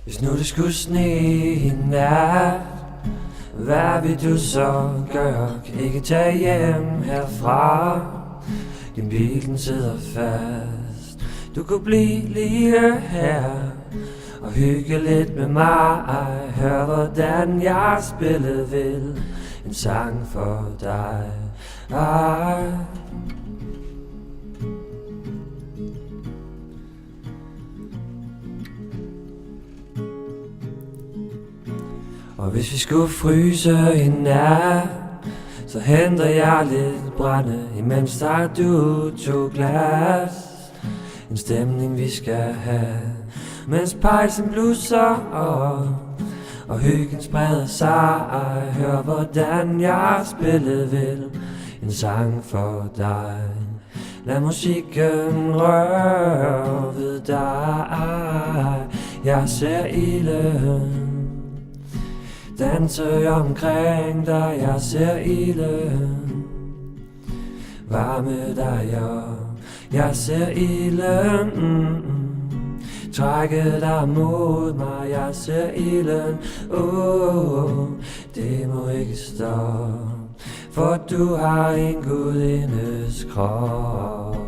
Hvis nu det skulle sne i nat, hvad vil du så gøre? Kan ikke tage hjem herfra. Din bil den sidder fast. Du kunne blive lige her og hygge lidt med mig. Hør hvordan jeg spiller vil en sang for dig. Og hvis vi skulle fryse i nat, så henter jeg lidt brænde, imens tager du 2 glas. En stemning vi skal have, mens pejsen blusser op og hyggen spreder sig. Hør hvordan jeg spiller vil en sang for dig. Lad musikken røre ved dig. Jeg ser ilden danse omkring dig, jeg ser ilden varme dig op. Jeg ser ilden trække dig mod mig. Jeg ser ilden, det må ikke stoppe, for du har en gudindes krop.